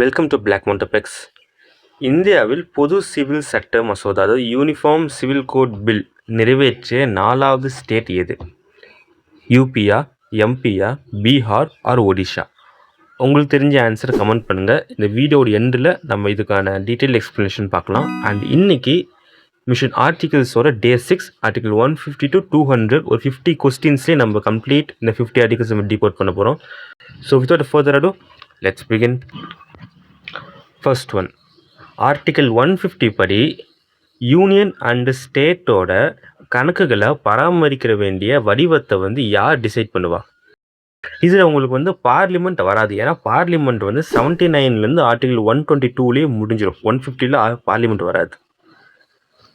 Welcome to black மவுண்டபெக்ஸ். இந்தியாவில் பொது civil சட்ட மசோதா அதாவது யூனிஃபார்ம் சிவில் கோட் பில் நிறைவேற்றிய 4வது ஸ்டேட் எது? யூபியா, எம்பியா, பீகார் ஆர் ஒடிஷா? உங்களுக்கு தெரிஞ்ச ஆன்சர் கமெண்ட் பண்ணுங்கள். இந்த வீடியோட எண்டில் நம்ம இதுக்கான டீட்டெயில் எக்ஸ்ப்ளனேஷன் பார்க்கலாம். அண்ட் இன்னைக்கு மிஷன் ஆர்டிகல்ஸோட டே 6 ஆர்டிகல் 150 to 200 ஒரு 50 கொஸ்டின்ஸ்லேயே நம்ம கம்ப்ளீட் இந்த 50 ஆர்டிகல்ஸ் நம்ம டீகோட் பண்ண போகிறோம். ஸோ வித்தவுட் ஃபர்தர் அடு let's begin. First one, article 150 படி யூனியன் அண்டு ஸ்டேட்டோட கணக்குகளை பராமரிக்கிற வேண்டிய வடிவத்தை யார் டிசைட் பண்ணுவா? இதில் உங்களுக்கு பார்லிமெண்ட் வராது. ஏன்னா பார்லிமெண்ட் 79லேருந்து ஆர்டிகல் 122லேயே முடிஞ்சிடும். 150ல் பார்லிமெண்ட் வராது.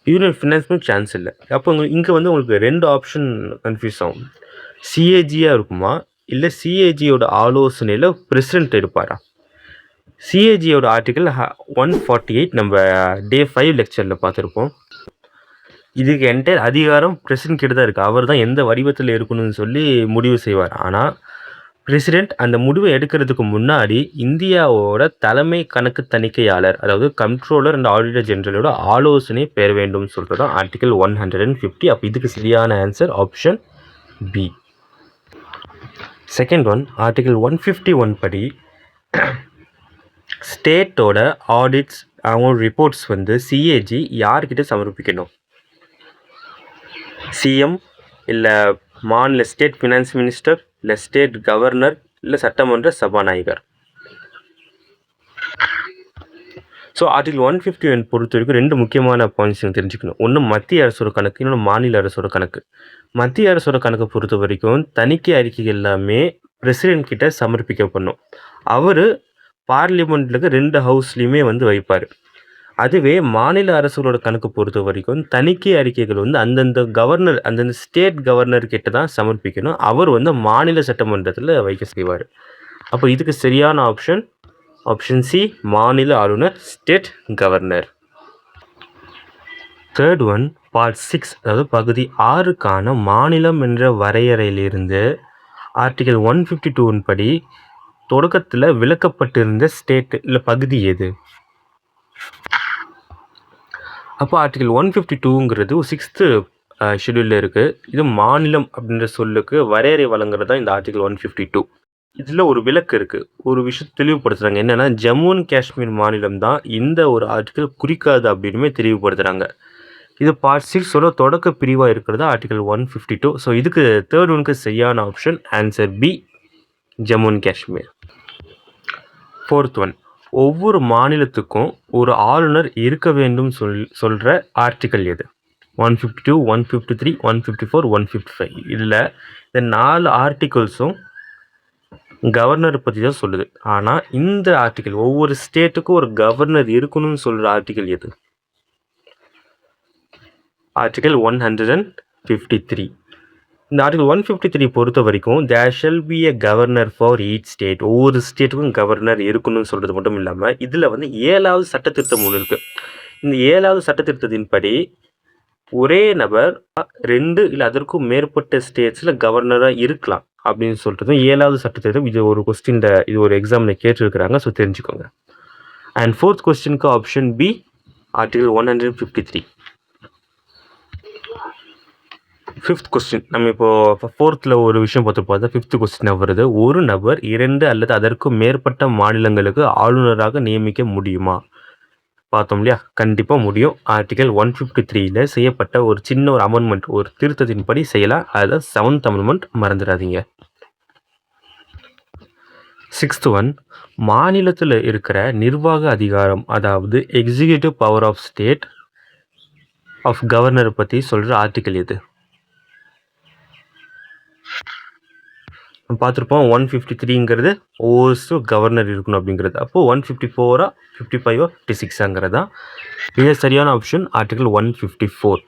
யூனியன் ஃபினான்ஸ்மெண்ட் சான்ஸ் இல்லை. அப்போ இங்கே உங்களுக்கு 2 ஆப்ஷன் கன்ஃபியூஸ் ஆகும். சிஏஜியாக இருக்குமா, இல்லை சிஏஜியோட ஆலோசனையில் பிரசிடென்ட் எடுப்பாரா? சிஏஜியோட ஆர்டிகல் 148 நம்ம டே 5 லெக்சரில் பார்த்துருப்போம். இதுக்கு என்டையர் அதிகாரம் பிரசிடென்ட் கிட்ட தான் இருக்குது. அவர் தான் எந்த வடிவத்தில் இருக்கணும்னு சொல்லி முடிவு செய்வார். ஆனால் பிரசிடென்ட் அந்த முடிவை எடுக்கிறதுக்கு முன்னாடி இந்தியாவோட தலைமை கணக்கு தணிக்கையாளர் அதாவது கண்ட்ரோலர் அண்ட் ஆடிட்டர் ஜெனரலோட ஆலோசனை பெற வேண்டும் சொல்கிறது தான் ஆர்டிகல் 150. அப்போ இதுக்கு சரியான answer option B. Second one, article 151 படி ஸ்டேட்டோட ஆடிட்ஸ் அவங்க ரிப்போர்ட்ஸ் சிஏஜி யார்கிட்ட சமர்ப்பிக்கணும்? சிஎம், இல்லை மாநில ஸ்டேட் ஃபினான்ஸ் மினிஸ்டர், இல்லை ஸ்டேட் கவர்னர், இல்லை சட்டமன்ற சபாநாயகர். ஸோ ஆர்டிகல் 151 பொறுத்த வரைக்கும் 2 முக்கியமான பாயிண்ட்ஸ் தெரிஞ்சுக்கணும். ஒன்று மத்திய அரசோட கணக்கு, இன்னொன்று மாநில அரசோட கணக்கு. மத்திய அரசோட கணக்கை பொறுத்த வரைக்கும் தணிக்கை அறிக்கை எல்லாமே பிரசிடென்ட் கிட்ட சமர்ப்பிக்கப்படணும். அவர் பார்லிமெண்ட்லுக்கு 2 ஹவுஸ்லேயுமே வைப்பார். அதுவே மாநில அரசுகளோட கணக்கு பொறுத்த வரைக்கும் தணிக்கை அறிக்கைகள் அந்தந்த கவர்னர் அந்தந்த ஸ்டேட் கவர்னர் கிட்ட தான் சமர்ப்பிக்கணும். அவர் மாநில சட்டமன்றத்தில் வைக்க செய்வார். அப்போ இதுக்கு சரியான ஆப்ஷன் சி, மாநில ஆளுநர், state governor. Third one, part 6 அதாவது பகுதி 6க்கான மாநிலம் என்ற வரையறையிலிருந்து ஆர்டிகல் 152 படி தொடக்கத்தில் விளக்கப்பட்டிருந்த ஸ்டேட் இல்லை பகுதி எது? அப்போ ஆர்டிகல் 152ங்கிறது 6th ஷெடியூலில் இருக்குது. இது மாநிலம் அப்படின்ற சொல்லுக்கு வரையறை வழங்குறது தான் இந்த ஆர்டிகல் 152. இதில் ஒரு விளக்கு இருக்குது. ஒரு விஷயத்தை தெளிவுபடுத்துகிறாங்க. என்னென்னா ஜம்மு அண்ட் காஷ்மீர் மாநிலம் தான் இந்த ஒரு ஆர்டிகல் குறிக்காது அப்படின்னுமே தெளிவுபடுத்துகிறாங்க. இது பார்ட் 6ஓட தொடக்க பிரிவாக இருக்கிறது ஆர்டிகல் 152. ஸோ இதுக்கு தேர்ட் ஒனுக்கு சரியான option answer B, Jammu and Kashmir. Fourth one, ஒவ்வொரு மாநிலத்துக்கும் ஒரு ஆளுநர் இருக்க வேண்டும் சொல்கிற ஆர்டிக்கல் எது? 152, 153, 154, 155. இதில் இந்த 4 ஆர்டிகல்ஸும் கவர்னரை பற்றி தான் சொல்லுது. ஆனால் இந்த ஆர்டிக்கல் ஒவ்வொரு ஸ்டேட்டுக்கும் ஒரு கவர்னர் இருக்கணும்னு சொல்கிற ஆர்டிக்கல் எது? ஆர்டிகல் 153. இந்த ஆர்டிகல் 153 பொறுத்த வரைக்கும் there shall be a governor for each state. ஒவ்வொரு ஸ்டேட்டுக்கும் கவர்னர் இருக்கணும்னு சொல்கிறது மட்டும் இல்லாமல் இதில் 7வது சட்டத்திருத்தம் ஒன்று இருக்குது. இந்த 7வது சட்டத்திருத்தத்தின்படி ஒரே நபர் 2 இல்லை அதற்கும் மேற்பட்ட ஸ்டேட்ஸில் கவர்னராக இருக்கலாம் அப்படின்னு சொல்கிறதும் 7வது சட்டத்திருத்தம். இது ஒரு இது ஒரு எக்ஸாமில் கேட்டிருக்கிறாங்க. ஸோ தெரிஞ்சுக்கோங்க. அண்ட் ஃபோர்த் கொஸ்டினுக்கு option B, article 153. Fifth question, நம்ம இப்போது 4th ஒரு விஷயம் பார்த்தா 5th கொஸ்டின் வருது. ஒரு நபர் 2 அல்லது அதற்கும் மேற்பட்ட மாநிலங்களுக்கு ஆளுநராக நியமிக்க முடியுமா? பார்த்தோம் இல்லையா, கண்டிப்பாக முடியும். ஆர்டிகல் 153ல் செய்யப்பட்ட ஒரு சின்ன ஒரு அமெண்ட்மெண்ட், ஒரு திருத்தத்தின்படி செய்யலாம். அதில் 7th அமெண்ட்மெண்ட் மறந்துடாதீங்க. 6th ஒன், மாநிலத்தில் இருக்கிற நிர்வாக அதிகாரம் அதாவது executive power of state of கவர்னரை பற்றி சொல்கிற ஆர்டிக்கல் எது? பார்த்துருப்போம். 153ங்கிறது ஓவர்ஸ் கவர்னர் இருக்கணும் அப்படிங்கிறது. அப்போது 154, 55, 56ங்கிறதா இது சரியான ஆப்ஷன் ஆர்டிகல் 154.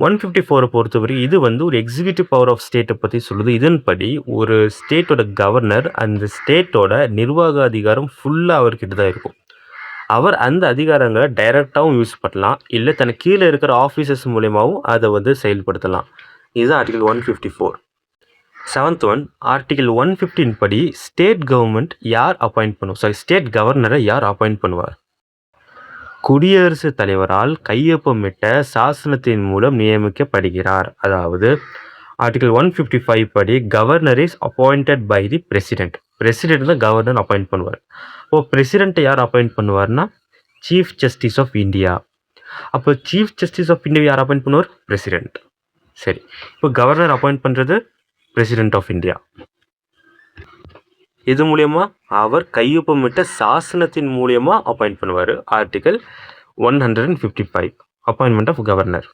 154 பொறுத்தவரை இது ஒரு எக்ஸிக்யூட்டிவ் பவர் ஆஃப் ஸ்டேட்டை பற்றி சொல்லுது. இதன்படி ஒரு ஸ்டேட்டோட கவர்னர் அந்த ஸ்டேட்டோட நிர்வாக அதிகாரம் ஃபுல்லாக அவர்கிட்ட தான் இருக்கும். அவர் அந்த அதிகாரங்களை டைரெக்டாகவும் யூஸ் பண்ணலாம், இல்லை தனக்கு கீழே இருக்கிற ஆஃபீஸர்ஸ் மூலயமாவும் அதை செயல்படுத்தலாம். இதுதான் ஆர்டிகல் 154. 7th ஒன் ஆர்டிகல் 115 படி ஸ்டேட் கவர்மெண்ட் யார் அப்பாயிண்ட் பண்ணுவோம் ஸ்டேட் கவர்னரை யார் அப்பாயிண்ட் பண்ணுவார்? குடியரசுத் தலைவரால் கையொப்பமிட்ட சாசனத்தின் மூலம் நியமிக்கப்படுகிறார். அதாவது ஆர்டிகல் 155 படி governor is appointed by the president. President தான் கவர்னர் அப்பாயிண்ட் பண்ணுவார். பிரசிடென்ட்டை யார் அப்பாயிண்ட் பண்ணுவார்னா சீஃப் ஜஸ்டிஸ் ஆஃப் இந்தியா. அப்போ சீஃப் ஜஸ்டிஸ் ஆஃப் இந்தியா யார் அப்பாயிண்ட் பண்ணுவார்? பிரசிடென்ட். சரி, இப்போ கவர்னர் அப்பாயிண்ட் பண்ணுறது பிரசிடென்ட் ஆஃப் இந்தியா. இது மூலயமா அவர் கையொப்பமிட்ட சாசனத்தின் மூலயமா அப்பாயிண்ட் பண்ணுவார். Article 155 appointment of governor.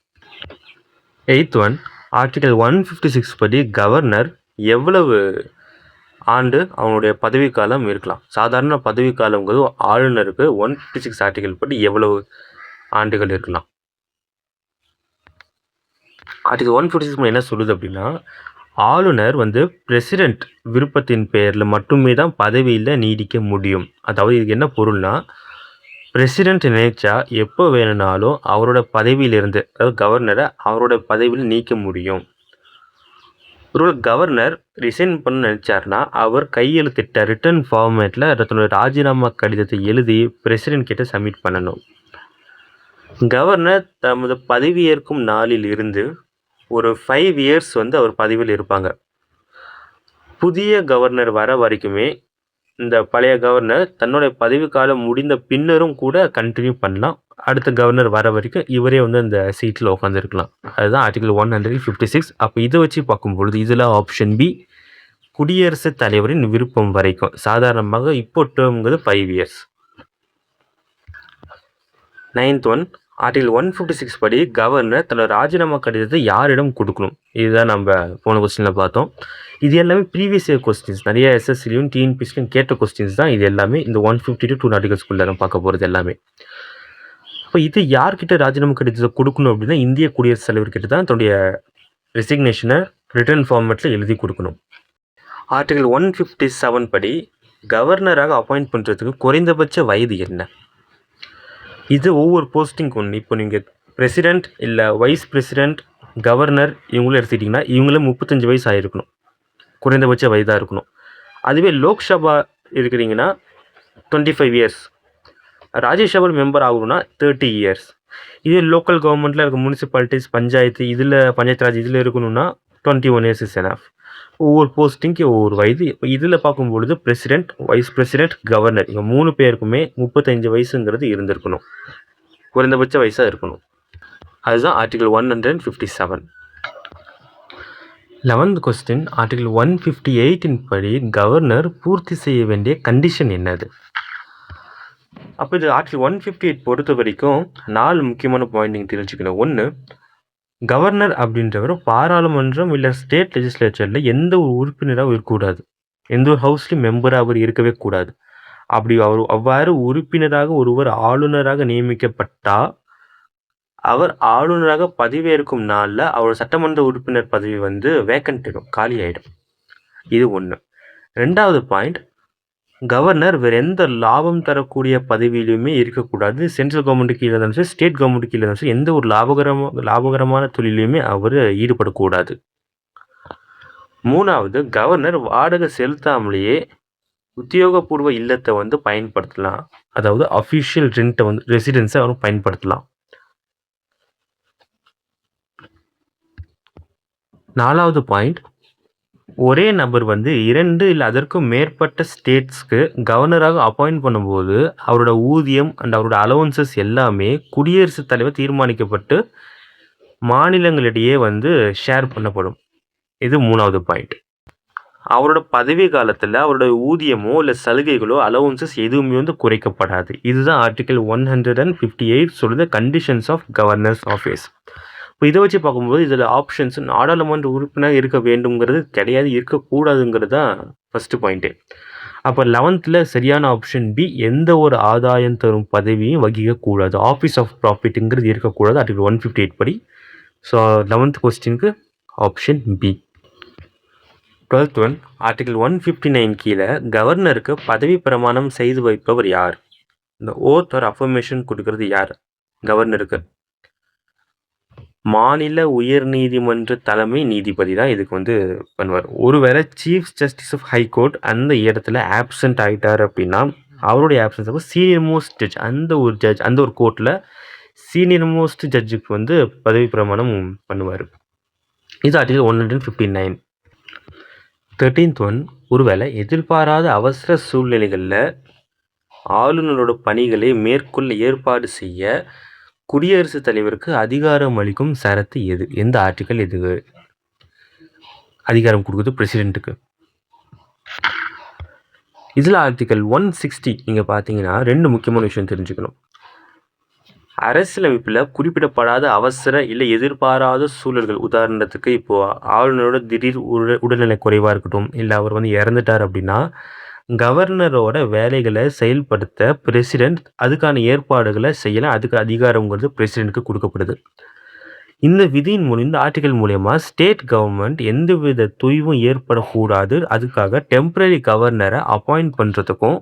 8th one article 156 படி கவர்னர் எவ்வளவு ஆண்டு அவனுடைய பதவிக்காலம் இருக்கலாம்? சாதாரண பதவிக்காலங்கிறது ஆளுநருக்கு 156 ஆர்டிகல் படி எவ்வளவு ஆண்டுகள் இருக்கலாம்? ஆர்டிகல் 156 என்ன சொல்லுது அப்படின்னா, ஆளுநர் பிரசிடென்ட் விருப்பத்தின் பெயரில் மட்டுமே தான் பதவியில் நீடிக்க முடியும். அதாவது இதுக்கு என்ன பொருள்னா, பிரசிடென்ட் நினைச்சா எப்போ வேணும்னாலும் அவரோட பதவியிலிருந்து, அதாவது கவர்னரை அவரோட பதவியில் நீக்க முடியும். ஒரு கவர்னர் ரிசைன் பண்ண நினைச்சார்னா அவர் கையெழுத்திட்ட ரிட்டர்ன் ஃபார்மேட்டில் தன்னோட ராஜினாமா கடிதத்தை எழுதி பிரசிடென்ட் கிட்ட சப்மிட் பண்ணணும். கவர்னர் தமது பதவியேற்கும் நாளில் இருந்து ஒரு 5 இயர்ஸ் அவர் பதவியில் இருப்பாங்க. புதிய கவர்னர் வர வரைக்குமே இந்த பழைய கவர்னர் தன்னோட பதவிக்காலம் முடிந்த பின்னரும் கூட கண்டினியூ பண்ணலாம். அடுத்த கவர்னர் வர வரைக்கும் இவரே அந்த சீட்டில் உட்காந்துருக்கலாம். அதுதான் ஆர்டிகல் 156. அப்போ இதை வச்சு பார்க்கும்பொழுது இதில் ஆப்ஷன் பி குடியரசுத் தலைவரின் விருப்பம் வரைக்கும். சாதாரணமாக இப்போ டேர்ம்ங்கிறது 5 இயர்ஸ். 9th ஒன் ஆர்டிகல் 156 படி கவர்னர் தன்னோட ராஜினாமா கடிதத்தை யாரிடம் கொடுக்கணும்? இதுதான் நம்ம போன கொஸ்டினில் பார்த்தோம். இது எல்லாமே ப்ரீவியஸ் இயர் கொஸ்டின்ஸ். நிறைய எஸ்எஸ்சிலையும் டிஎன்பிசிலையும் கேட்ட கொஸ்டின்ஸ் தான் இது எல்லாமே. இந்த 152 2 ஆர்டிகல்ஸ்குள்ளே நம்ம பார்க்க போகிறது எல்லாமே. இப்போ இது யார்கிட்ட ராஜினாமா கடிதத்தை கொடுக்கணும் அப்படின்னா இந்திய குடியரசுத் தலைவர்கிட்ட தான் தன்னுடைய ரெசிக்னேஷனை ரிட்டர்ன் ஃபார்மேட்டில் எழுதி கொடுக்கணும். ஆர்டிகல் 157 படி கவர்னராக அப்பாயிண்ட் பண்ணுறதுக்கு குறைந்தபட்ச வயது என்ன? இது ஒவ்வொரு போஸ்டிங் ஒன்று. இப்போ நீங்கள் பிரசிடென்ட் இல்லை வைஸ் பிரசிடென்ட் கவர்னர் இவங்களும் எடுத்துக்கிட்டிங்கன்னா இவங்களும் 35 வயசு ஆகிருக்கணும், குறைந்தபட்ச வயதாக இருக்கணும். அதுவே லோக்சபா இருக்கிறீங்கன்னா 25 இயர்ஸ், ராஜ்யசபா மெம்பர் ஆகணும்னா 30 இயர்ஸ். இதே லோக்கல் கவர்மெண்ட்டில் இருக்க முனிசிபாலிட்டிஸ் பஞ்சாயத்து பஞ்சாயத்து ராஜ் இதில் இருக்கணும்னா 21 இயர்ஸ் இஸ் எனஃப். ஒவ்வொரு போஸ்டிங்க்கு ஒவ்வொரு வயது. இப்போ இதில் பார்க்கும்பொழுது பிரசிடென்ட், வைஸ் பிரசிடென்ட், கவர்னர் இவங்க 3 பேருக்குமே 35 வயசுங்கிறது இருந்திருக்கணும், குறைந்தபட்ச வயசாக இருக்கணும். அதுதான் ஆர்டிகல் 157. 11th கொஸ்டின் ஆர்டிகல் 158 படி கவர்னர் பூர்த்தி செய்ய வேண்டிய கண்டிஷன் என்னது? அப்போ இது ஆர்டிகல் 158 பொறுத்த வரைக்கும் 4 முக்கியமான பாயிண்ட் நீங்கள் தெரிஞ்சுக்கணும். 1, கவர்னர் அப்படின்றவர் பாராளுமன்றம் இல்லை ஸ்டேட் லெஜிஸ்லேச்சரில் எந்த ஒரு உறுப்பினராகவும் இருக்கக்கூடாது, எந்த ஒரு ஹவுஸ்லையும் மெம்பராக அவர் இருக்கவே கூடாது. அப்படி அவ்வாறு உறுப்பினராக ஒருவர் ஆளுநராக நியமிக்கப்பட்டால் அவர் ஆளுநராக பதவியேற்கும் நாளில் அவர் சட்டமன்ற உறுப்பினர் பதவி வேக்கன்ட் ஆகிடும், காலி ஆகிடும். இது 1. 2வது பாயிண்ட், கவர்னர் வேறு எந்த லாபம் தரக்கூடிய பதவியிலுமே இருக்கக்கூடாது. சென்ட்ரல் கவர்மெண்ட் கீழே இருந்தாலும் சரி, ஸ்டேட் கவர்மெண்ட் கீழே இருந்தாலும் சரி, எந்த ஒரு லாபகரமான தொழிலையுமே அவர் ஈடுபடக்கூடாது. 3வது, கவர்னர் வாடகை செலுத்தாமலேயே உத்தியோகபூர்வ இல்லத்தை பயன்படுத்தலாம். அதாவது அஃபிஷியல் ரெண்ட்டை ரெசிடென்ஸை அவர் பயன்படுத்தலாம். 4வது பாயிண்ட், ஒரே நபர் 2 இல்லை அதற்கும் மேற்பட்ட ஸ்டேட்ஸ்க்கு கவர்னராக அப்பாயிண்ட் பண்ணும்போது அவரோட ஊதியம் அண்ட் அவரோட அலவன்சஸ் எல்லாமே குடியரசுத் தலைவர் தீர்மானிக்கப்பட்டு மாநிலங்களிடையே ஷேர் பண்ணப்படும். இது 3வது பாயிண்ட். அவரோட பதவி காலத்தில் அவரோட ஊதியமோ இல்லை சலுகைகளோ அலவன்சஸ் எதுவுமே குறைக்கப்படாது. இதுதான் ஆர்டிகல் 158 சொல்லுது கண்டிஷன்ஸ் ஆஃப் கவர்னர்ஸ் ஆஃபீஸ். இப்போ இதை வச்சு பார்க்கும்போது இதில் ஆப்ஷன்ஸ் நாடாளுமன்ற உறுப்பினர் இருக்க வேண்டும்ங்கிறது கிடையாது, இருக்கக்கூடாதுங்கிறது தான் ஃபஸ்ட்டு பாயிண்ட்டு. அப்போ 11th சரியான ஆப்ஷன் பி, எந்த ஒரு ஆதாயம் தரும் பதவியும் வகிக்கக்கூடாது, ஆஃபீஸ் ஆஃப் ப்ராஃபிட்டுங்கிறது இருக்கக்கூடாது ஆர்டிகல் 158 படி. ஸோ 11th கொஸ்டினுக்கு option B. 12th one article 159 கீழே கவர்னருக்கு பதவி பிரமாணம் செய்து வைப்பவர் யார்? இந்த ஓத் ஆர் அஃபர்மேஷன் கொடுக்கறது யார் கவர்னருக்கு? மாநில உயர்நீதிமன்ற தலைமை நீதிபதி தான் இதுக்கு வந்து பண்ணுவார். ஒருவேளை சீஃப் ஜஸ்டிஸ் ஆஃப் ஹைகோர்ட் அந்த இடத்துல ஆப்சென்ட் ஆகிட்டார் அப்படின்னா அவருடைய ஆப்சன்ஸ் அப்போ சீனியர் மோஸ்ட் ஜட்ஜ் அந்த ஒரு கோர்ட்டில் சீனியர் மோஸ்ட் ஜட்ஜுக்கு வந்து பதவி பிரமாணம் பண்ணுவார். இது ஆர்டிகல் 159. 13th ஒன், ஒருவேளை எதிர்பாராத அவசர சூழ்நிலைகளில் ஆளுநரோட பணிகளை மேற்கொள்ள ஏற்பாடு செய்ய குடியரசுத் தலைவருக்கு அதிகாரம் அளிக்கும் சரத்து எது? எந்த ஆர்டிக்கல் இது அதிகாரம் கொடுக்குது பிரசிடென்ட்டுக்கு? இதில் ஆர்டிக்கல் 160 நீங்கள் பார்த்தீங்கன்னா 2 முக்கியமான விஷயம் தெரிஞ்சுக்கணும். அரசியலமைப்பில் குறிப்பிடப்படாத அவசர இல்லை எதிர்பாராத சூழல்கள், உதாரணத்துக்கு இப்போது ஆளுநரோட திடீர் உடல்நிலை குறைவாக இருக்கட்டும், இல்லை அவர் வந்து இறந்துட்டார் அப்படின்னா கவர்னரோட வேலைகளை செயல்படுத்த பிரசிடென்ட் அதுக்கான ஏற்பாடுகளை செய்யலாம். அதுக்கு அதிகாரங்கிறது பிரசிடென்ட்டுக்கு கொடுக்கப்படுது. இந்த விதியின் மூலம், இந்த ஆர்டிகல் மூலயமா ஸ்டேட் கவர்மெண்ட் எந்தவித தொய்வும் ஏற்படக்கூடாது, அதுக்காக டெம்பரரி கவர்னரை அப்பாயிண்ட் பண்ணுறதுக்கும்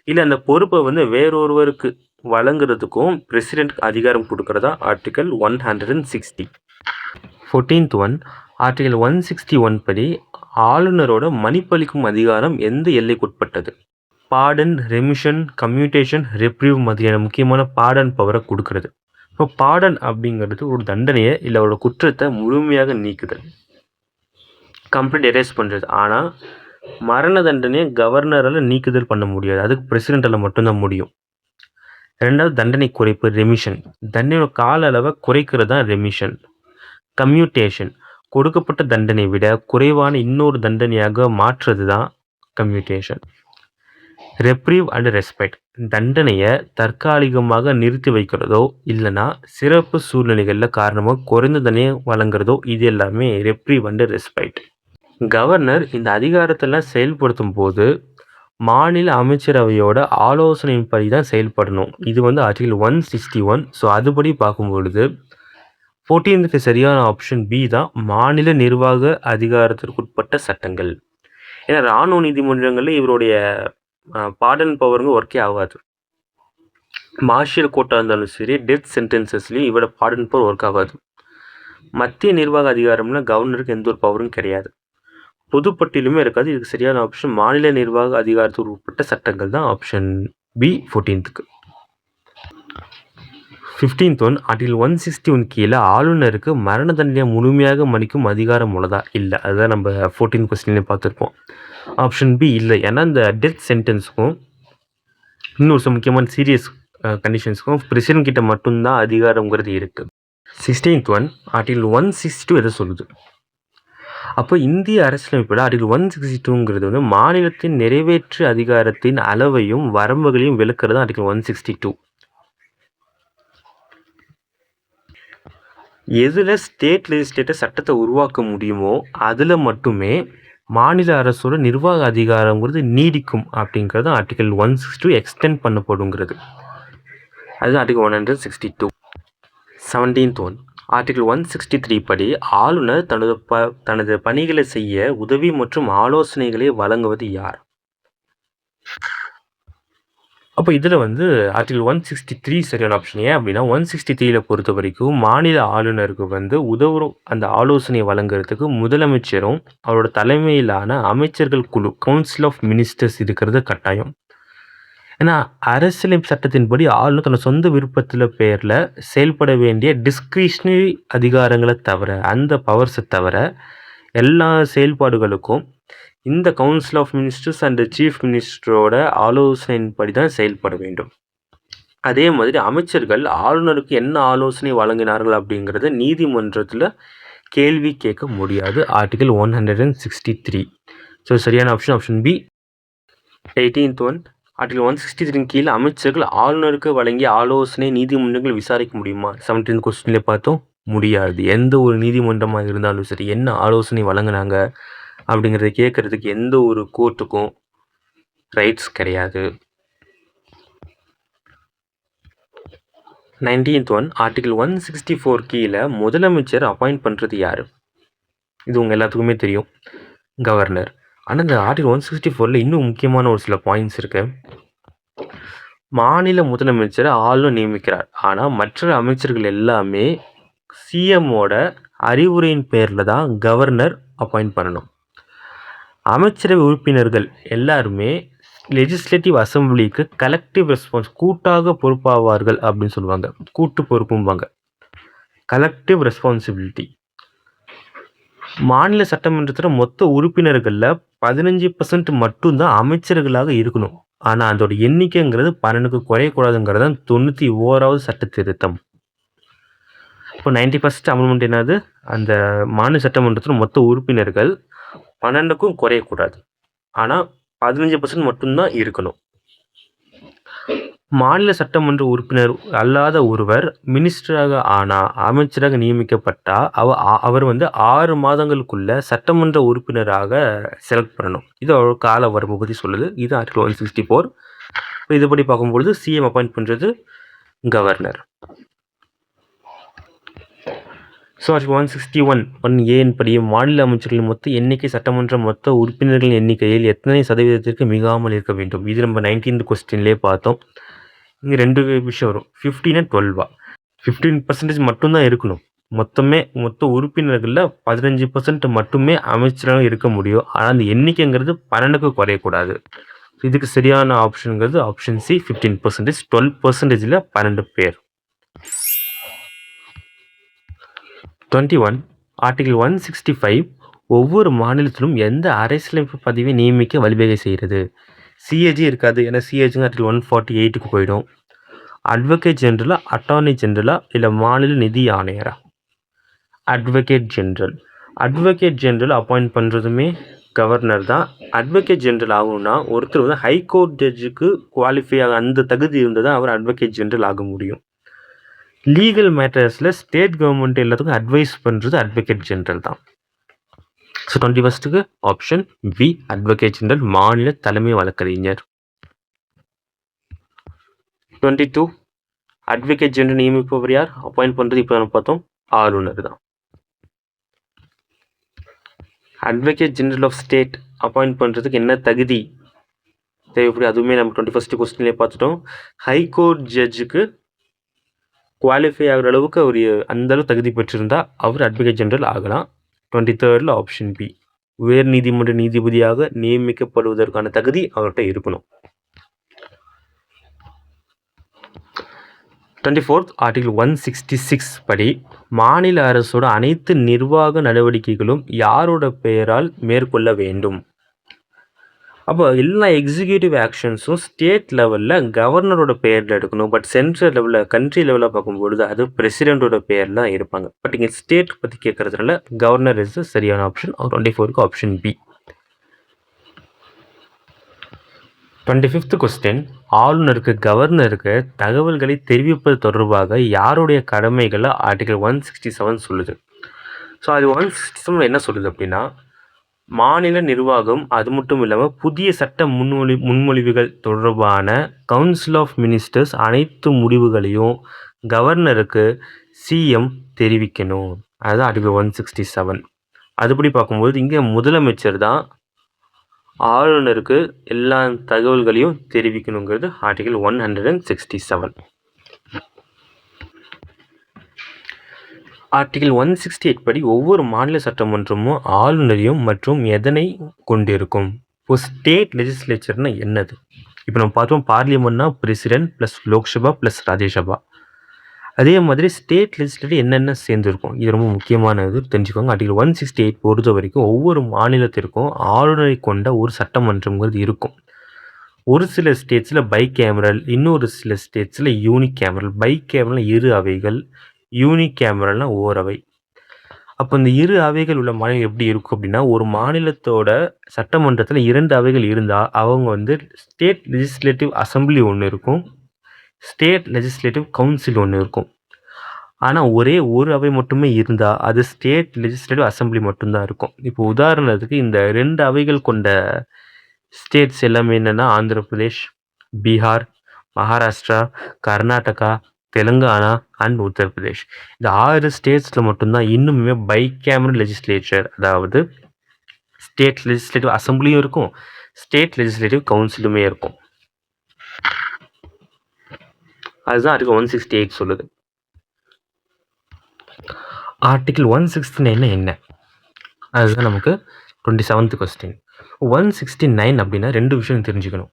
இல்லை அந்த பொறுப்பை வந்து வேறொருவருக்கு வழங்குறதுக்கும் பிரசிடென்ட்க்கு அதிகாரம் கொடுக்கறதா ஆர்டிகல் 160. 14th ஒன், ஆர்டிகல் 161 படி ஆளுநரோட மன்னிப்பளிக்கும் அதிகாரம் எந்த எல்லைக்குட்பட்டது? பாடன், ரெமிஷன், கம்யூட்டேஷன், ரெப்ரீவ் மாதிரியான முக்கியமான பாடன் பவரை கொடுக்கறது. இப்போ பாடன் அப்படிங்கிறது ஒரு தண்டனையை இல்லை அவரோட குற்றத்தை முழுமையாக நீக்குதல், கம்ப்ளீட் எரேஸ் பண்ணுறது. ஆனால் மரண தண்டனையை கவர்னரால் நீக்குதல் பண்ண முடியாது, அதுக்கு பிரசிடென்டால் மட்டும்தான் முடியும். ரெண்டாவது தண்டனை குறைப்பு, ரெமிஷன், தண்டனையோட கால அளவை குறைக்கிறது தான் ரெமிஷன். கம்யூட்டேஷன், கொடுக்கப்பட்ட தண்டனை விட குறைவான இன்னொரு தண்டனையாக மாற்றுறது தான் கம்யூட்டேஷன். ரெப்ரீவ் அண்ட் ரெஸ்பெக்ட், தண்டனையை தற்காலிகமாக நிறுத்தி வைக்கிறதோ இல்லைனா சிறப்பு சூழ்நிலைகளில் காரணமாக குறைந்த தண்டனையை வழங்குறதோ, இது எல்லாமே ரெப்ரீவ் அண்ட் ரெஸ்பெக்ட். கவர்னர் இந்த அதிகாரத்தெல்லாம் செயல்படுத்தும் போது மாநில அமைச்சரவையோட ஆலோசனையின்படி தான் செயல்படணும். இது வந்து ஆர்டிகல் 161. ஸோ அதுபடி பார்க்கும் பொழுது 14th சரியான ஆப்ஷன் பி தான், மாநில நிர்வாக அதிகாரத்திற்குட்பட்ட சட்டங்கள். ஏன்னா இராணுவ நீதிமன்றங்களில் இவருடைய பாடன் பவருங்க ஒர்க்கே ஆகாது. மார்ஷியல் கோர்ட்டாக இருந்தாலும் சரி, டெத் சென்டென்சஸ்லேயும் இவரோட பாடன் பவர் ஒர்க் ஆகாது. மத்திய நிர்வாக அதிகாரம்னா கவர்னருக்கு எந்த ஒரு பவரும் கிடையாது, பொதுப்பட்டியலுமே இருக்காது. இதுக்கு சரியான ஆப்ஷன் மாநில நிர்வாக அதிகாரத்துக்கு உட்பட்ட சட்டங்கள் தான் option B 14th. 15th one, article 161 கீழே ஆளுநருக்கு மரண தண்டனையை முழுமையாக மன்னிக்கும் அதிகாரம் உள்ளதா? இல்லை, அதுதான் நம்ம 14th கொஸ்டின்லேயே பார்த்துருப்போம். ஆப்ஷன் பி இல்லை. ஏன்னா இந்த டெத் சென்டென்ஸுக்கும் இன்னும் சில முக்கியமான சீரியஸ் கண்டிஷன்ஸுக்கும் பிரசிடென்ட் கிட்ட மட்டும்தான் அதிகாரங்கிறது இருக்குது. 16th ஒன், ஆர்டிகல் 162 எதை சொல்லுது? அப்போ இந்திய அரசியலமைப்பில் ஆர்டிகல் 162ங்கிறது வந்து மாநிலத்தின் நிறைவேற்று அதிகாரத்தின் அளவையும் வரம்புகளையும் விளக்குறது ஆர்டிகல் 162. எதில் ஸ்டேட் லெஜிஸ்லேட்டர் சட்டத்தை உருவாக்க முடியுமோ அதில் மட்டுமே மாநில அரசோட நிர்வாக அதிகாரங்கிறது நீடிக்கும் அப்படிங்கிறது ஆர்டிகல் 162 எக்ஸ்டெண்ட் பண்ணப்படுங்கிறது. அதுதான் ஆர்டிகல் 162. 17th ஒன், ஆர்டிகல் 163 படி ஆளுநர் தனது பணிகளை செய்ய உதவி மற்றும் ஆலோசனைகளை வழங்குவது யார்? அப்போ இதில் வந்து ஆர்டிகல் 163 சரியான ஆப்ஷன். ஏன் அப்படின்னா 163 பொறுத்த வரைக்கும் மாநில ஆளுநருக்கு வந்து உதவும் அந்த ஆலோசனை வழங்குறதுக்கு முதலமைச்சரும் அவரோட தலைமையிலான அமைச்சர்கள் குழு, கவுன்சில் ஆஃப் மினிஸ்டர்ஸ் இருக்கிறது கட்டாயம். ஏன்னா அரசியலமைப்பு சட்டத்தின்படி ஆளுநர் தன்னோட சொந்த விருப்பத்தில் பேரில் செயல்பட வேண்டிய டிஸ்கிரிஷ்னரி அதிகாரங்களை தவிர, அந்த பவர்ஸை தவிர எல்லா செயல்பாடுகளுக்கும் இந்த council of ministers and chief மினிஸ்டரோட ஆலோசனையின்படி தான் செயல்பட வேண்டும். அதே மாதிரி அமைச்சர்கள் ஆளுநருக்கு என்ன ஆலோசனை வழங்கினார்கள் அப்படிங்கிறத நீதிமன்றத்தில் கேள்வி கேட்க முடியாது, ஆர்டிகல் 163. ஸோ சரியான option B. 18th one, article 163 கீழே அமைச்சர்கள் ஆளுநருக்கு வழங்கிய ஆலோசனை நீதிமன்றங்கள் விசாரிக்க முடியுமா? 17th கொஸ்டின்லேயே பார்த்தோம், முடியாது. எந்த ஒரு நீதிமன்றமாக இருந்தாலும் சரி, என்ன ஆலோசனை வழங்கினாங்க அப்படிங்கிறத கேட்கறதுக்கு எந்த ஒரு கோர்ட்டுக்கும் ரைட்ஸ் கிடையாது. 19th ஒன், ஆர்டிகல் 164 கீழே முதலமைச்சர் அப்பாயிண்ட் பண்ணுறது யார்? இது உங்கள் எல்லாத்துக்குமே தெரியும், கவர்னர். ஆனால் இந்த ஆர்டிகல் 164 இன்னும் முக்கியமான ஒரு சில பாயிண்ட்ஸ் இருக்கு. மாநில முதலமைச்சரை ஆளுநர் நியமிக்கிறார், ஆனால் மற்ற அமைச்சர்கள் எல்லாமே சிஎம்மோட அறிவுரையின் பேரில் தான் கவர்னர் அப்பாயிண்ட் பண்ணணும். அமைச்சரவை உறுப்பினர்கள் எல்லாருமே லெஜிஸ்லேட்டிவ் அசம்பிளிக்கு கலெக்டிவ் ரெஸ்பான்ஸ் கூட்டாக பொறுப்பாவார்கள் அப்படின்னு சொல்லுவாங்க. கூட்டு பொறுப்பும்பாங்க. Collective responsibility. மாநில சட்டமன்றத்தில் மொத்த உறுப்பினர்களில் 15% மட்டும்தான் அமைச்சர்களாக இருக்கணும். ஆனால் அதோட எண்ணிக்கைங்கிறது 12க்கு குறையக்கூடாதுங்கிறது தான் 91வது சட்ட திருத்தம். இப்போ 91st அமெண்ட்மெண்ட் என்னது? அந்த மாநில சட்டமன்றத்தில் மொத்த உறுப்பினர்கள் 12க்கும் குறையக்கூடாது. ஆனால் 15% மட்டும்தான் இருக்கணும். மாநில சட்டமன்ற உறுப்பினர் அல்லாத ஒருவர் மினிஸ்டராக அமைச்சராக நியமிக்கப்பட்டா அவர் 6 மாதங்களுக்குள்ள சட்டமன்ற உறுப்பினராக செலக்ட் பண்ணணும். இது ஒரு கால வரம்பு பற்றி சொல்லுது. இது ஆர்டிகல் 164. இதுபடி பார்க்கும்பொழுது சிஎம் அப்பாயிண்ட் பண்ணுறது கவர்னர். ஸோ ஆர்டிகல் 161(1)A படி மாநில அமைச்சர்களின் மொத்த எண்ணிக்கை சட்டமன்ற மொத்த உறுப்பினர்களின் எண்ணிக்கையில் எத்தனை சதவீதத்திற்கு மிகாமல் இருக்க வேண்டும்? இது நம்ம 19th கொஸ்டின்லேயே பார்த்தோம். இங்கே 2 விஷயம் வரும். 15 and 12. 15% மட்டும்தான் இருக்கணும். மொத்த உறுப்பினர்களில் 15% மட்டுமே அமைச்சராக இருக்க முடியும். ஆனால் அந்த எண்ணிக்கைங்கிறது 12க்கு குறையக்கூடாது. இதுக்கு சரியான ஆப்ஷனுங்கிறது ஆப்ஷன் சி 15%. 12%ல் 12 பேர். 21. ஆர்டிகல் 165 ஒவ்வொரு மாநிலத்திலும் எந்த அரசியலமைப்பு பதிவை நியமிக்க வழிவகை செய்கிறது? சிஏஜி இருக்காது. ஏன்னா சிஏஜிங்க ஆர்டிகல் 148க்கு போயிடும். அட்வொகேட் ஜெனரலா, அட்டார்னி ஜெனரலா, இல்லை மாநில நிதி ஆணையரா? Advocate general. Advocate general appoint பண்ணுறதுமே கவர்னர் தான். அட்வொகேட் ஜெனரல் ஆகணும்னா ஒருத்தர் ஹைகோர்ட் ஜட்ஜுக்கு குவாலிஃபை ஆக அந்த தகுதி இருந்தால் தான் அவர் அட்வொகேட் ஜெனரல் ஆக முடியும். லீகல் மேட்டர்ஸில் ஸ்டேட் கவர்மெண்ட் எல்லாத்துக்கும் அட்வைஸ் பண்ணுறது அட்வொகேட் ஜெனரல் தான். ஸோ 21க்கு ஆப்ஷன் பி அட்வொகேட் ஜெனரல், மாநில தலைமை வழக்கறிஞர். 22 அட்வொகேட் ஜெனரல் நியமிப்பவர் யார்? அப்பாயிண்ட் பண்ணுறது இப்போ நம்ம பார்த்தோம் ஆளுநர் தான். Advocate general of state appoint பண்ணுறதுக்கு என்ன தகுதி தேவைப்படும்? அதுவுமே நம்ம 21st கொஸ்டின்லேயே பார்த்துட்டோம். ஹைகோர்ட் ஜட்ஜுக்கு குவாலிஃபை ஆகிற அளவுக்கு அவர் அந்த அளவு தகுதி பெற்றிருந்தால் அவர் அட்வொகேட் ஜெனரல் ஆகலாம். 23rd ஆப்ஷன் பி உயர் நீதிமன்ற நீதிபதியாக நியமிக்கப்படுவதற்கான தகுதி அவர்கிட்ட இருக்கணும். 24th ஆர்டிகல் 166 படி மாநில அரசோட அனைத்து நிர்வாக நடவடிக்கைகளும் யாரோட பெயரால் மேற்கொள்ள வேண்டும்? அப்போ எல்லா எக்ஸிக்யூட்டிவ் ஆக்ஷன்ஸும் ஸ்டேட் லெவலில் கவர்னரோட பேரில் எடுக்கணும். பட் சென்ட்ரல் லெவலில் கண்ட்ரி லெவலில் பார்க்கும்பொழுது அது பிரசிடென்ட்டோட பேரில் தான் இருப்பாங்க. பட் இங்கே ஸ்டேட் பற்றி கேட்குறதுனால கவர்னர் இஸ் சரியான ஆப்ஷன். 24க்கு ஆப்ஷன் பி. 25th கொஸ்டின் ஆளுநருக்கு கவர்னருக்கு தகவல்களை தெரிவிப்பது தொடர்பாக யாருடைய கடமைகளை ஆர்டிகல் 167 சொல்லுது? ஸோ அது 167 என்ன சொல்லுது அப்படின்னா, மாநில நிர்வாகம் அது மட்டும் இல்லாமல் புதிய சட்ட முன்மொழிவுகள் தொடர்பான கவுன்சில் ஆஃப் மினிஸ்டர்ஸ் அனைத்து முடிவுகளையும் கவர்னருக்கு சிஎம் தெரிவிக்கணும். அதுதான் ஆர்டிகல் 167. அதுபடி பார்க்கும்போது இங்கே முதலமைச்சர் தான் ஆளுநருக்கு எல்லா தகவல்களையும் தெரிவிக்கணுங்கிறது ஆர்டிகல் 167. ஆர்டிகல் 168 படி ஒவ்வொரு மாநில சட்டமன்றமும் ஆளுநரையும் மற்றும் எதனை கொண்டிருக்கும்? இப்போ ஸ்டேட் லெஜிஸ்லேச்சர்னா என்னது? இப்போ நம்ம பார்த்தோம் பார்லிமெண்ட்னா president plus Lok Sabha plus Rajya Sabha. அதே மாதிரி ஸ்டேட் லெஜிஸ்லேட்டிவ் என்னென்ன சேர்ந்துருக்கும்? இது ரொம்ப முக்கியமானது, தெரிஞ்சுக்கோங்க. ஆர்டிகல் 168 பொறுத்த வரைக்கும் ஒவ்வொரு மாநிலத்திற்கும் ஆளுநரை கொண்ட ஒரு சட்டமன்றம்ங்கிறது இருக்கும். ஒரு சில ஸ்டேட்ஸில் பை கேமரல், இன்னொரு சில ஸ்டேட்ஸில் யூனிக் கேமரல். பை கேமரல் 2 அவைகள், யூனிக் கேமரல்னா ஓரவை. அப்போ இந்த 2 அவைகள் உள்ள மாநிலம் எப்படி இருக்கும் அப்படின்னா, ஒரு மாநிலத்தோட சட்டமன்றத்தில் 2 அவைகள் இருந்தால் அவங்க ஸ்டேட் லெஜிஸ்லேட்டிவ் அசம்பிளி ஒன்று இருக்கும், ஸ்டேட் லெஜிஸ்லேட்டிவ் கவுன்சில் ஒன்று இருக்கும். ஆனால் ஒரே ஒரு அவை மட்டுமே இருந்தால் அது ஸ்டேட் லெஜிஸ்லேட்டிவ் அசம்பிளி மட்டும்தான் இருக்கும். இப்போ உதாரணத்துக்கு இந்த 2 அவைகள் கொண்ட ஸ்டேட்ஸ் எல்லாமே என்னென்னா ஆந்திர பிரதேஷ், பீகார், மகாராஷ்டிரா, கர்நாடகா, தெலுங்கானா அண்ட் உத்தரப்பிரதேஷ். இந்த 6 ஸ்டேட்ஸில் மட்டும்தான் இன்னுமே பை கேமரல் லெஜிஸ்லேச்சர், அதாவது ஸ்டேட் லெஜிஸ்லேட்டிவ் அசம்பிளியும் இருக்கும், ஸ்டேட் லெஜிஸ்லேட்டிவ் கவுன்சிலுமே இருக்கும். அதுதான் ஆர்டிகல் 168 சொல்லுது. ஆர்டிகிள் 169 என்ன? அதுதான் நமக்கு 27th கொஸ்டின். 169 அப்படின்னா 2 விஷயம் தெரிஞ்சுக்கணும்.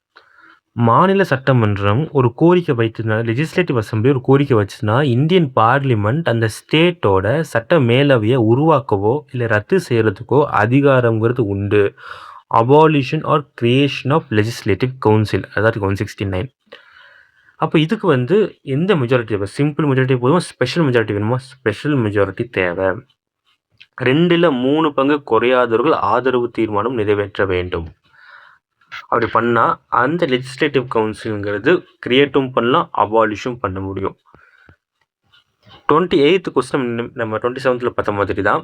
மாநில சட்டமன்றம் ஒரு கோரிக்கை வைத்ததுனா, லெஜிஸ்லேட்டிவ் அசெம்பிளி ஒரு கோரிக்கை வச்சுச்சுன்னா, இந்தியன் பார்லிமெண்ட் அந்த ஸ்டேட்டோட சட்ட மேலவையை உருவாக்கவோ இல்லை ரத்து செய்கிறதுக்கோ அதிகாரங்கிறது உண்டு. Abolition or creation of legislative council, அதாவது 169. அப்போ இதுக்கு வந்து எந்த மெஜாரிட்டி தேவை? சிம்பிள் மெஜாரிட்டி போதும், ஸ்பெஷல் மெஜாரிட்டி வேணுமா? ஸ்பெஷல் மெஜாரிட்டி தேவை. 2ல் 3 பங்கு குறையாதவர்கள் ஆதரவு தீர்மானம் நிறைவேற்ற வேண்டும். அப்படி பண்ணால் அந்த லெஜிஸ்லேட்டிவ் கவுன்சிலுங்கிறது கிரியேட்டும் பண்ணலாம், அபாலிஷும் பண்ண முடியும். 28th கொஸ்டின் நம்ம 27th பார்த்த மாதிரி தான்.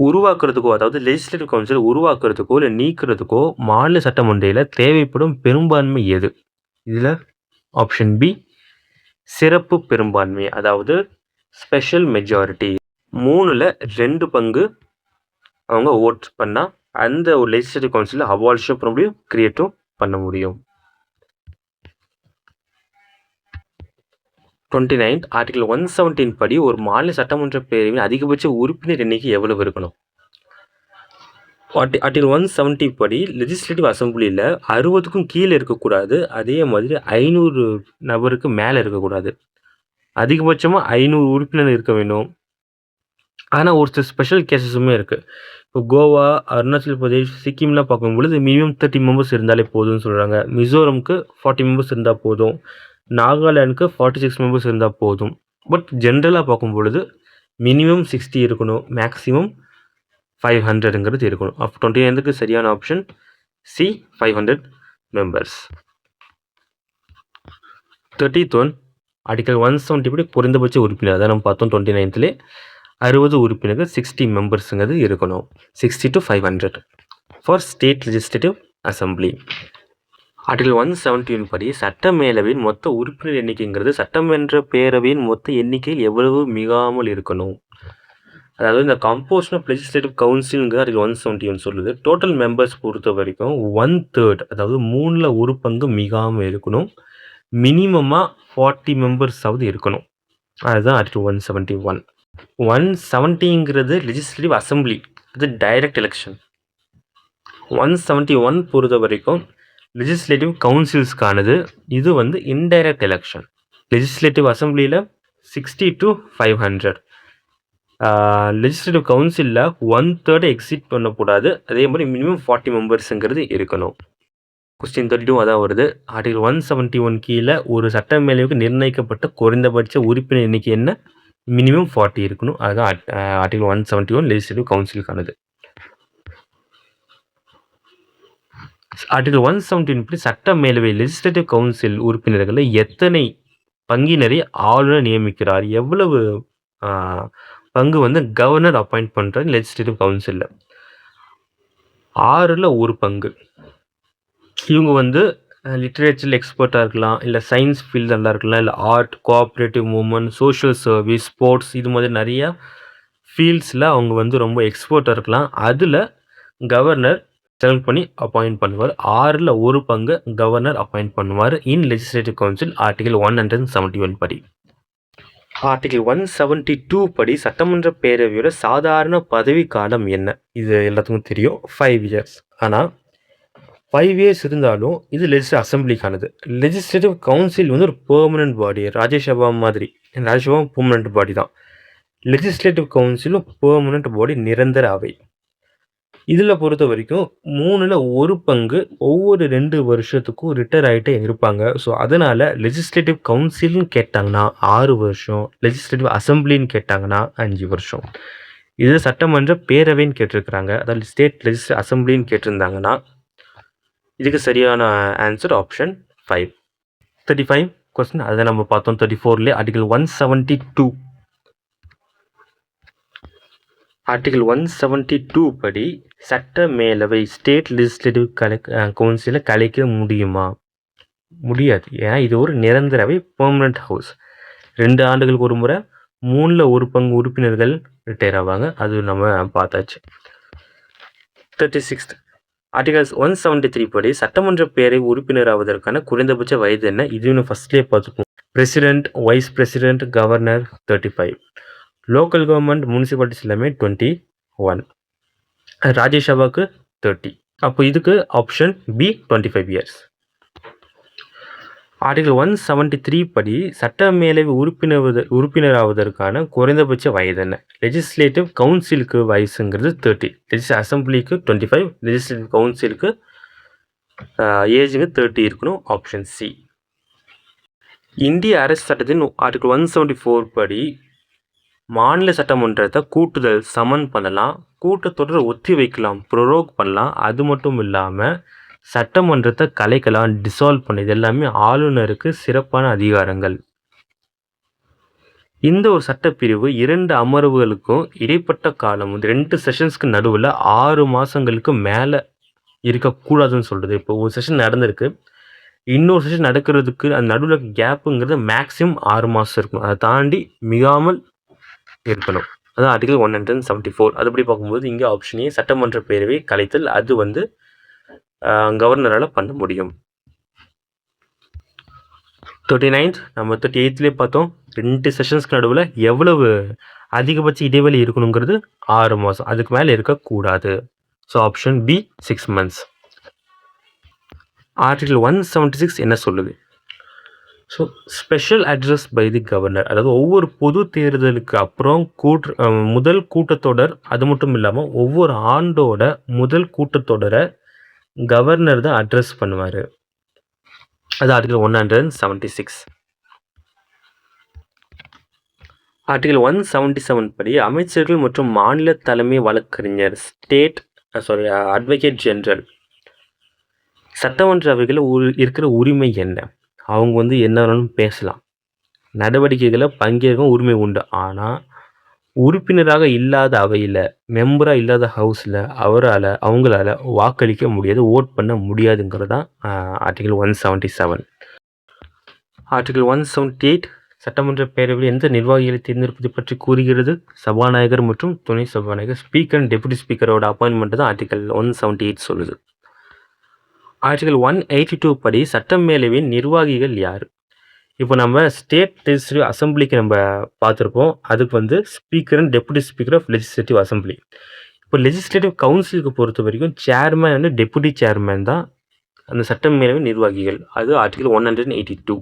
உருவாக்குறதுக்கோ, அதாவது லெஜிஸ்லேட்டிவ் கவுன்சில் உருவாக்குறதுக்கோ இல்லை நீக்கிறதுக்கோ மாநில சட்டமன்றையில் தேவைப்படும் பெரும்பான்மை எது? இதில் ஆப்ஷன் பி சிறப்பு பெரும்பான்மை, அதாவது ஸ்பெஷல் மெஜாரிட்டி. 3ல் 2 பங்கு அவங்க ஓட் பண்ணால் அந்த ஒரு லெஜிஸ்லேட்டிவ் கவுன்சிலில் அபாலிஷும் பண்ண முடியும், கிரியேட்டும் பண்ண முடியும். 29th ஆர்டிகல் 117 படி ஒரு மாநில சட்டமன்ற பேரவையின் அதிகபட்ச உறுப்பினர் எண்ணிக்கை எவ்வளவு இருக்கணும்? ஆர்டிகல் 170 படி லெஜிஸ்லேட்டிவ் அசம்பிளியில் 60க்கும் கீழே இருக்கக்கூடாது, அதே மாதிரி 500 நபருக்கு மேலே இருக்கக்கூடாது. அதிகபட்சமாக 500 உறுப்பினர் இருக்க வேண்டும். ஆனால் ஒரு சில ஸ்பெஷல் கேசஸுமே இருக்குது. இப்போ கோவா, அருணாச்சல் பிரதேஷ், சிக்கிம்லாம் பார்க்கும்பொழுது மினிமம் 30 மெம்பர்ஸ் இருந்தாலே போதும்னு சொல்கிறாங்க. மிசோரமுக்கு 40 மெம்பர்ஸ் இருந்தால் போதும். நாகாலாண்டுக்கு 46 மெம்பர்ஸ் இருந்தால் போதும். பட் ஜென்ரலாக பார்க்கும் பொழுது மினிமம் 60 இருக்கணும், மேக்ஸிமம் 500ங்கிறது இருக்கணும். அப்போ 29க்கு சரியான ஆப்ஷன் சி, 500 மெம்பர்ஸ். 31 ஆர்டிகல் 170 படி குறைந்தபட்ச உறுப்பினர், அதான் நம்ம பார்த்தோம் 29th 60 உறுப்பினர்கள் 60 மெம்பர்ஸுங்கிறது இருக்கணும். 60 to 500 for state legislative assembly. Article 171 படி சட்ட மேலவையின் மொத்த உறுப்பினர் எண்ணிக்கைங்கிறது சட்டமன்ற பேரவையின் மொத்த எண்ணிக்கையில் எவ்வளவு மிகாமல் இருக்கணும். அதாவது இந்த கம்போசிஷன் ஆஃப் லெஜிஸ்லேட்டிவ் கவுன்சிலுங்கிறது ஆர்டிகல் 171 சொல்லுது. டோட்டல் மெம்பர்ஸ் பொறுத்த வரைக்கும் 1/3, அதாவது 3ல் 1 பங்கு மிகாமல் இருக்கணும். மினிமமாக 40 மெம்பர்ஸாவது இருக்கணும். அதுதான் ஆர்டிகல் 171. 170ங்கிறது லெஜிஸ்லேட்டிவ் அசம்பிளி, அது டைரக்ட் எலெக்ஷன். 171 பொறுத்த வரைக்கும் லெஜிஸ்லேட்டிவ் கவுன்சில்ஸ்க்கானது, இது வந்து இன்டைரக்ட் எலெக்ஷன். லெஜிஸ்லேட்டிவ் அசம்பிளியில் 60 to 500, லெஜிஸ்லேட்டிவ் கவுன்சிலில் 1/3 எக்ஸிட் பண்ணக்கூடாது, அதே மாதிரி மினிமம் 40 மெம்பர்ஸுங்கிறது இருக்கணும். கொஸ்டின் 32 அதான் வருது. ஆர்டிகல் 171 கீழே ஒரு சட்ட மேலவைக்கு நிர்ணயிக்கப்பட்ட குறைந்தபட்ச உறுப்பினர் எண்ணிக்கை என்ன? மினிமம் 40 இருக்கணும். அதுதான் ஆர்டிகல் 171 லெஜிஸ்லேட்டிவ் கவுன்சிலுக்கானது. ஆர்டிகல் 117 படி சட்ட மேலவை லெஜிஸ்லேட்டிவ் கவுன்சில் உறுப்பினர்களை எத்தனை பங்கினரை ஆளுநர் நியமிக்கிறார்? எவ்வளவு பங்கு வந்து கவர்னர் அப்பாயிண்ட் பண்ணுறாரு லெஜிஸ்லேட்டிவ் கவுன்சிலில்? 6ல் 1 பங்கு. இவங்க வந்து லிட்ரேச்சர் எக்ஸ்பர்ட்டாக இருக்கலாம், இல்லை சயின்ஸ் ஃபீல்டு நல்லா இருக்கலாம், இல்லை art, cooperative movement, social service, sports, இது மாதிரி நிறையா ஃபீல்ட்ஸில் அவங்க வந்து ரொம்ப எக்ஸ்பர்ட்டாக இருக்கலாம். அதில் கவர்னர் செலக்ட் பண்ணி அப்பாயிண்ட் பண்ணுவார். 6ல் 1 பங்கு கவர்னர் அப்பாயிண்ட் பண்ணுவார் இன் லெஜிஸ்லேட்டிவ் கவுன்சில் ஆர்டிகல் 171 படி. ஆர்டிகல் 172 படி சட்டமன்ற பேரவையோட சாதாரண பதவி காலம் என்ன? இது எல்லாத்துக்கும் தெரியும், 5 years. ஆனால் 5 years இருந்தாலும் இது லெஜிஸ்லேட்டிவ் அசம்பிளிக்கானது. லெஜிஸ்லேட்டிவ் கவுன்சில் வந்து ஒரு பெர்மனன்ட் பாடி, ராஜ்யசபா மாதிரி. ராஜ்யசபா பெர்மனன்ட் பாடி தான். லெஜிஸ்லேட்டிவ் கவுன்சிலும் பெர்மனன்ட் பாடி, நிரந்தர அவை. இதில் பொறுத்த வரைக்கும் 3ல் 1 பங்கு ஒவ்வொரு 2 வருஷத்துக்கும் ரிட்டையர் ஆகிட்டே இருப்பாங்க. ஸோ அதனால் லெஜிஸ்லேட்டிவ் கவுன்சில்னு கேட்டாங்கன்னா 6 வருஷம், லெஜிஸ்லேட்டிவ் அசம்பிளின்னு கேட்டாங்கன்னா 5 வருஷம். இது சட்டமன்ற பேரவைன்னு கேட்டிருக்கிறாங்க, அதாவது ஸ்டேட் லெஜிஸ்லேட்டிவ் அசம்பிளின்னு கேட்டிருந்தாங்கன்னா இதுக்கு சரியான ஆன்சர் ஆப்ஷன் 5. 35 கொஸ்டின் அதை நம்ம பார்த்தோம். 34லே ஆர்டிகல் 172. ஆர்டிகல் 172 படி சட்ட மேலவை ஸ்டேட் லெஜிஸ்லேட்டிவ் கவுன்சிலை கலைக்க முடியுமா? முடியாது. ஏன்னா இது ஒரு நிரந்தரவை, பெர்மனன்ட் ஹவுஸ். 2 ஆண்டுகளுக்கு ஒரு முறை 3ல் 1 பங்கு உறுப்பினர்கள் ரிட்டையர் ஆவாங்க, அது நம்ம பார்த்தாச்சு. 36 ஆர்டிகல் 173 படி சட்டமன்ற பேரவை உறுப்பினர் ஆவதற்கான குறைந்தபட்ச வயது என்ன? இதுன்னு ஃபர்ஸ்ட்லேயே பார்த்துப்போம். President, vice president, governor 35. Local government municipalities எல்லாமே 21. ராஜ்யசபாவுக்கு 30. அப்போ இதுக்கு ஆப்ஷன் பி 25 இயர்ஸ். ஆர்டிகல் 173 படி சட்டமேலவை உறுப்பினராவதற்கான குறைந்தபட்ச வயது என்ன? லெஜிஸ்லேட்டிவ் கவுன்சிலுக்கு வயசுங்கிறது 30, லெஜிஸ்லேட்டிவ் அசம்பிளிக்கு 25, லெஜிஸ்லேட்டிவ் கவுன்சிலுக்கு ஏஜுங்க 30 இருக்கணும். Option C. இந்திய அரசு சட்டத்தின் ஆர்டிகல் 174 படி மாநில சட்டமன்றத்தை கூட்டுதல் சமன் பண்ணலாம், கூட்டத்தொடர் ஒத்தி வைக்கலாம், ப்ரொரோக் பண்ணலாம். அது மட்டும் இல்லாமல் சட்டமன்றத்தை கலைக்கலாம், டிசால்வ் பண்ண, இது எல்லாமே ஆளுநருக்கு சிறப்பான அதிகாரங்கள். இந்த ஒரு சட்டப்பிரிவு 2 அமர்வுகளுக்கும் இடைப்பட்ட காலம் 2 செஷன்ஸ்க்கு நடுவில் 6 மாதங்களுக்கு மேலே இருக்கக்கூடாதுன்னு சொல்கிறது. இப்போ ஒரு செஷன் நடந்திருக்கு, இன்னொரு செஷன் நடக்கிறதுக்கு அந்த நடுவில் கேப்புங்கிறது மேக்ஸிமம் 6 மாதம் இருக்கணும். அதை தாண்டி மிகாமல் இருக்கணும். அதான் ஆர்டிகல் 174. அதுபடி பார்க்கும்போது இங்கே ஆப்ஷனே சட்டமன்ற பேரவை கலைத்தல், அது வந்து கவர்னரால் பண்ண முடியும். 39th நம்ம 38லேயே பார்த்தோம், 2 செஷன்ஸ்க்கு நடுவில் எவ்வளவு அதிகபட்ச இடைவெளி இருக்கணுங்கிறது 6 மாதம், அதுக்கு மேலே இருக்கக்கூடாது. So option B 6 months. Article 176 என்ன சொல்லுது? So special address by the governor, அதாவது ஒவ்வொரு பொது தேர்தலுக்கு அப்புறம் முதல் கூட்டத்தொடர், அது மட்டும் இல்லாமல் ஒவ்வொரு ஆண்டோட முதல் கூட்டத்தொடரை கவர்னர் தான் அட்ரஸ் பண்ணுவார். அது ஆர்டிகல் 176. ஆர்டிகல் 177 படி அமைச்சர்கள் மற்றும் மாநில தலைமை வழக்கறிஞர் அட்வொகேட் ஜெனரல் சட்டமன்ற அவைகளில் இருக்கிற உரிமை என்ன? அவங்க வந்து என்ன வேணாலும் பேசலாம், நடவடிக்கைகளை பங்கேற்க உரிமை உண்டு. ஆனால் உறுப்பினராக இல்லாத அவையில், மெம்பராக இல்லாத ஹவுஸில் அவங்களால வாக்களிக்க முடியாது, ஓட் பண்ண முடியாதுங்கிறது தான் ஆர்டிகல் 177. ஆர்டிகல் 178 சட்டமன்ற பேரவையில் எந்த நிர்வாகிகளை தேர்ந்தெடுப்பது பற்றி கூறுகிறது? சபாநாயகர் மற்றும் துணை சபாநாயகர், ஸ்பீக்கர் அண்ட் டெபுட்டி ஸ்பீக்கரோட அப்பாயின்மெண்ட் தான் ஆர்டிகல் 178 சொல்லுது. ஆர்டிகல் 182 படி சட்டமேலவையின் நிர்வாகிகள் யார்? இப்போ நம்ம ஸ்டேட் லெஜிஸ்லேட்டிவ் அசம்பிளிக்கு நம்ம பார்த்துருப்போம், அதுக்கு வந்து speaker and deputy speaker of legislative assembly. இப்போ லெஜிஸ்லேட்டிவ் கவுன்சிலுக்கு பொறுத்த வரைக்கும் சேர்மேன் வந்து டெபுட்டி சேர்மேன் தான் அந்த சட்டமேலவை நிர்வாகிகள். அது ஆர்டிகல் 182.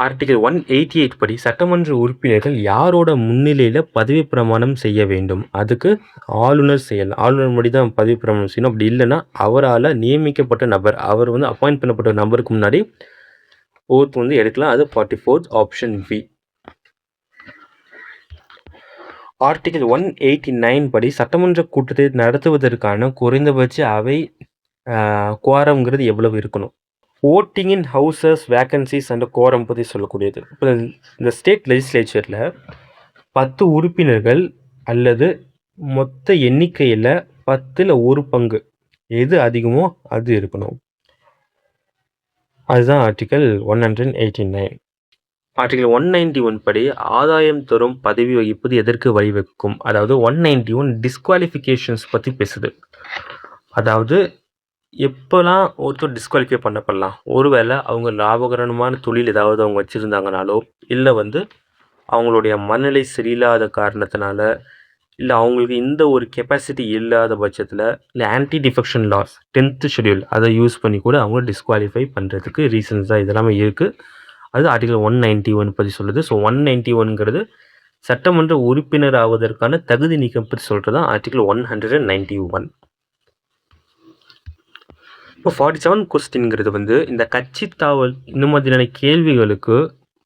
ஆர்டிகல் 188 படி சட்டமன்ற உறுப்பினர்கள் யாரோட முன்னிலையில் பதவி பிரமாணம் செய்ய வேண்டும்? அதுக்கு ஆளுநர் செய்யலாம், ஆளுநர் முன்னாடி தான் பதவி பிரமாணம் செய்யணும். அப்படி இல்லைன்னா அவரால் நியமிக்கப்பட்ட நபர், அவர் வந்து அப்பாயிண்ட் பண்ணப்பட்ட நபருக்கு முன்னாடி ஓத் வந்து எடுக்கலாம். அது 44th ஆப்ஷன் பி. ஆர்டிகல் 189 படி சட்டமன்ற கூட்டத்தை நடத்துவதற்கான குறைந்தபட்ச அவை குவாரம்ங்கிறது எவ்வளவு இருக்கணும்? Voting in houses, vacancies and quorum பற்றி சொல்லக்கூடியது. இப்போ இந்த ஸ்டேட் லெஜிஸ்லேச்சரில் 10 உறுப்பினர்கள் அல்லது மொத்த எண்ணிக்கையில் 10ல் 1 பங்கு எது அதிகமோ அது இருக்கணும். அதுதான் ஆர்டிகல் 189. ஆர்டிகல் 191 படி ஆதாயம் தரும் பதவி வகிப்பது எதற்கு வழிவகுக்கும்? அதாவது 191 டிஸ்குவாலிஃபிகேஷன்ஸ் பற்றி பேசுது. அதாவது எப்போலாம் ஒருத்தர் டிஸ்குவாலிஃபை பண்ணப்படலாம்? ஒருவேளை அவங்க லாபகரமான தொழில் ஏதாவது அவங்க வச்சுருந்தாங்கனாலோ, இல்லை வந்து அவங்களுடைய மனநிலை சரியில்லாத காரணத்தினால, இல்லை அவங்களுக்கு இந்த ஒரு கெப்பாசிட்டி இல்லாத பட்சத்தில், இல்லை anti defection laws 10th schedule அதை யூஸ் பண்ணி கூட அவங்க டிஸ்குவாலிஃபை பண்ணுறதுக்கு ரீசன்ஸ் தான் இதெல்லாமே இருக்குது. அது ஆர்டிகல் 191 பற்றி சொல்லுது. ஸோ 191ங்கிறது சட்டமன்ற உறுப்பினர் ஆவதற்கான தகுதி நீக்கம் பற்றி சொல்கிறது தான் ஆர்டிகல் 191. இப்போ 47 கொஸ்டின்ங்கிறது வந்து இந்த கட்சி தாவல் இந்த மாதிரியான கேள்விகளுக்கு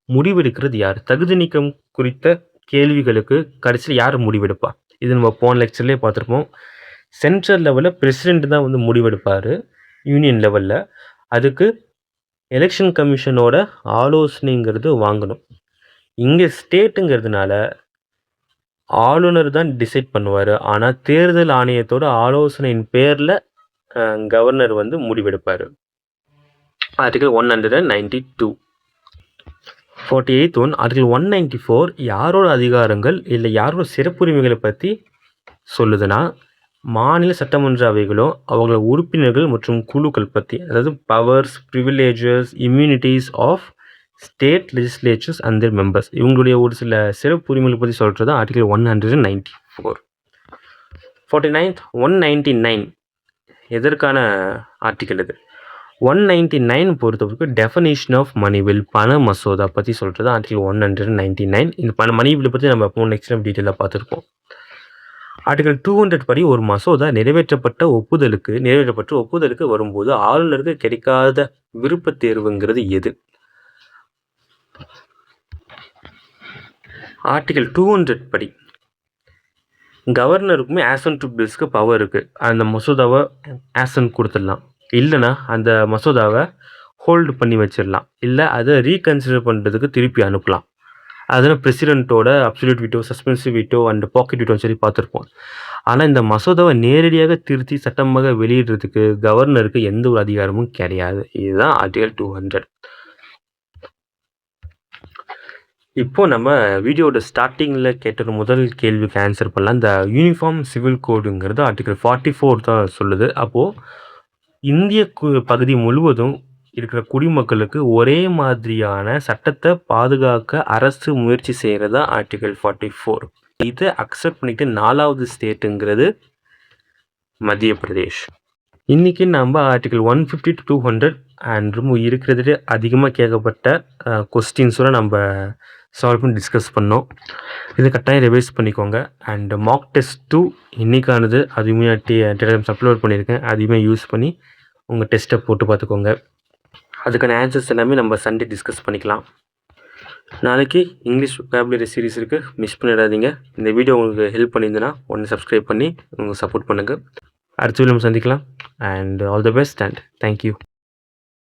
முடிவெடுக்கிறது யார்? தகுதி நீக்கம் குறித்த கேள்விகளுக்கு கடைசியில் யார் முடிவெடுப்பா? இது நம்ம போன லெக்சர்லேயே பார்த்துருப்போம். சென்ட்ரல் லெவலில் பிரசிடெண்ட் தான் வந்து முடிவெடுப்பார். யூனியன் லெவலில் அதுக்கு எலெக்ஷன் கமிஷனோட ஆலோசனைங்கிறது வாங்கணும். இங்கே ஸ்டேட்டுங்கிறதுனால ஆளுநர் தான் டிசைட் பண்ணுவார். ஆனால் தேர்தல் ஆணையத்தோட ஆலோசனையின் பேரில் கவர்னர் வந்து முடிவெடுப்பார். ஆர்டிகல் 192. 48th ஒன் ஆர்டிகல் 194 யாரோட அதிகாரங்கள் இல்லை யாரோட சிறப்புரிமைகளை பற்றி சொல்லுதுன்னா, மாநில சட்டமன்ற அவைகளும் அவங்கள உறுப்பினர்கள் மற்றும் குழுக்கள் பற்றி, அதாவது powers, privileges, immunities of state legislatures and their members. இவங்களுடைய ஒரு சில சிறப்பு உரிமைகளை பற்றி சொல்கிறது ஆர்டிகல் 194. 49th 199 எதற்கான ஆர்டிக்கல் இது? 199 பொறுத்தவரைக்கும் டெஃபனிஷன் ஆஃப் மணி வில், பண மசோதா பற்றி சொல்கிறது ஆர்டிகல் 199. இந்த மணி வில் பற்றி நம்ம எப்போ நெக்ஸ்ட் டைம் டீட்டெயிலாக பார்த்துருப்போம். ஆர்டிகல் 200 படி ஒரு மசோதா நிறைவேற்றப்பட்ட ஒப்புதலுக்கு வரும்போது ஆளுநருக்கு கிடைக்காத விருப்ப தேர்வுங்கிறது எது? ஆர்டிகல் 200 படி கவர்னருக்குமே ஆசன் டு பில்ஸ்க்கு பவர் இருக்குது. அந்த மசோதாவை ஆசன் கொடுத்துடலாம், இல்லைனா அந்த மசோதாவை ஹோல்டு பண்ணி வச்சிடலாம், இல்லை அதை ரீகன்சிடர் பண்ணுறதுக்கு திருப்பி அனுப்பலாம். அதனால் பிரசிடெண்ட்டோட absolute veto, suspensive veto and pocket veto சொல்லி பார்த்துருப்போம். ஆனால் இந்த மசோதாவை நேரடியாக திருத்தி சட்டமாக வெளியிடுறதுக்கு கவர்னருக்கு எந்த ஒரு அதிகாரமும் கிடையாது. இதுதான் ஆர்டிகல் 200. இப்போ நம்ம வீடியோட ஸ்டார்டிங்கில் கேட்ட முதல் கேள்விக்கு ஆன்சர் பண்ணலாம். இந்த யூனிஃபார்ம் சிவில் கோடுங்கிறது ஆர்டிகல் 44 தான் சொல்லுது. அப்போது இந்திய பகுதி முழுவதும் இருக்கிற குடிமக்களுக்கு ஒரே மாதிரியான சட்டத்தை பாதுகாக்க அரசு முயற்சி செய்கிறதா ஆர்டிகல் 44. இதை அக்செப்ட் பண்ணிட்டு 4வது ஸ்டேட்டுங்கிறது மத்திய பிரதேஷ். இன்றைக்கி நம்ம ஆர்டிகல் 150 to 200 அண்ட் இருக்கிறதுலே அதிகமாக கேட்கப்பட்ட கொஸ்டின்ஸோட நம்ம சால்வ் பண்ணி டிஸ்கஸ் பண்ணோம். இதை கட்டாயம் ரிவைஸ் பண்ணிக்கோங்க. அண்ட் மாக் டெஸ்ட் 2 இன்றைக்கானது அதுவுமே டெலிகிராம்ஸ் அப்லோட் பண்ணியிருக்கேன். அதையுமே யூஸ் பண்ணி உங்கள் டெஸ்ட்டை போட்டு பார்த்துக்கோங்க. அதுக்கான ஆன்சர்ஸ் எல்லாமே நம்ம சண்டே டிஸ்கஸ் பண்ணிக்கலாம். நாளைக்கு இங்கிலீஷ் vocabulary சீரிஸ் இருக்குது, மிஸ் பண்ணிடாதீங்க. இந்த வீடியோ உங்களுக்கு ஹெல்ப் பண்ணியிருந்தேன்னா ஒன்று சப்ஸ்கிரைப் பண்ணி உங்களுக்கு சப்போர்ட் பண்ணுங்கள். அடுத்த வீடியோ நம்ம சந்திக்கலாம். And all the best and thank you.